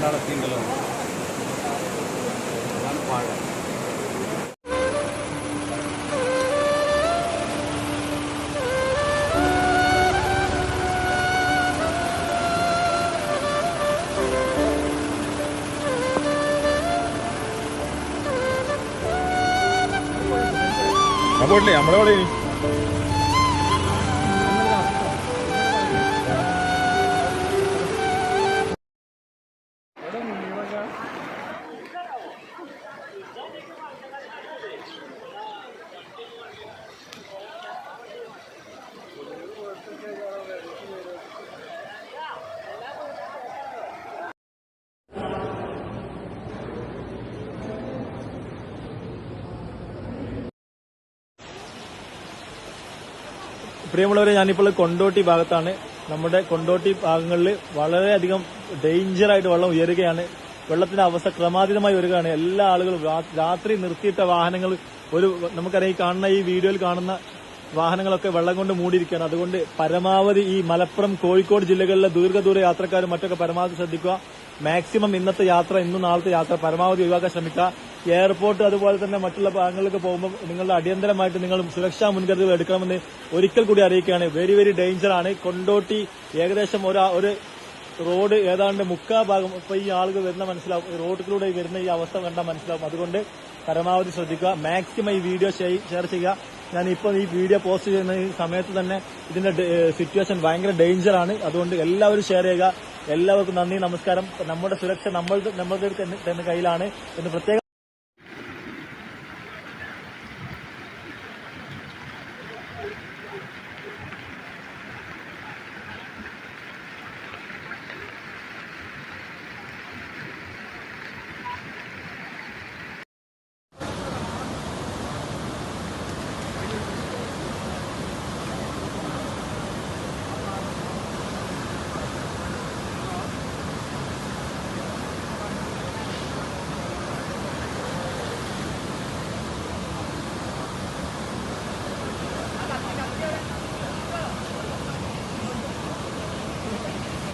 രണ്ടാളെത്തിണ്ടല്ലോ പാഴ. പോയിട്ടില്ലേ നമ്മളെ അവിടെ പ്രിയമുള്ളവരെ, ഞാനിപ്പോൾ കൊണ്ടോട്ടി ഭാഗത്താണ്. നമ്മുടെ കൊണ്ടോട്ടി ഭാഗങ്ങളിൽ വളരെയധികം ഡേഞ്ചറായിട്ട് വെള്ളം ഉയരുകയാണ്. വെള്ളത്തിന്റെ അവസ്ഥ ക്രമാതീതമായി വരികയാണ്. എല്ലാ ആളുകളും രാത്രി നിർത്തിയിട്ട വാഹനങ്ങൾ നമുക്കറിയാം, ഈ കാണുന്ന ഈ വീഡിയോയിൽ കാണുന്ന വാഹനങ്ങളൊക്കെ വെള്ളം കൊണ്ട് മൂടിയിരിക്കുകയാണ്. അതുകൊണ്ട് പരമാവധി ഈ മലപ്പുറം, കോഴിക്കോട് ജില്ലകളിലെ ദീർഘദൂര യാത്രക്കാരും മറ്റൊക്കെ പരമാവധി ശ്രദ്ധിക്കുക. മാക്സിമം ഇന്നത്തെ യാത്ര, ഇന്നും നാളത്തെ യാത്ര പരമാവധി ഒഴിവാക്കാൻ ശ്രമിക്കുക. എയർപോർട്ട് അതുപോലെ തന്നെ മറ്റുള്ള ഭാഗങ്ങളിലേക്ക് പോകുമ്പോൾ നിങ്ങളുടെ അടിയന്തരമായിട്ട് നിങ്ങൾ സുരക്ഷാ മുൻകരുതൽ എടുക്കണമെന്ന് ഒരിക്കൽ കൂടി അറിയിക്കുകയാണ്. Very very ഡേഞ്ചറാണ്. കൊണ്ടോട്ടി ഏകദേശം ഒരു റോഡ് ഏതാണ്ട് മുക്കാ ഭാഗം ഇപ്പൊ ഈ ആളുകൾ വരുന്ന മനസ്സിലാവും. റോഡിലൂടെ വരുന്ന ഈ അവസ്ഥ കണ്ടാൽ മനസ്സിലാവും. അതുകൊണ്ട് പരമാവധി ശ്രദ്ധിക്കുക. മാക്സിമം ഈ വീഡിയോ ഷെയർ ചെയ്യുക. ഞാൻ ഇപ്പോൾ ഈ വീഡിയോ പോസ്റ്റ് ചെയ്യുന്ന ഈ സമയത്ത് തന്നെ ഇതിന്റെ സിറ്റുവേഷൻ ഭയങ്കര ഡേഞ്ചറാണ്. അതുകൊണ്ട് എല്ലാവരും ഷെയർ ചെയ്യുക. എല്ലാവർക്കും നന്ദി, നമസ്കാരം. നമ്മുടെ സുരക്ഷ നമ്മളുടെ കയ്യിലാണ് എന്ന് പ്രത്യേകം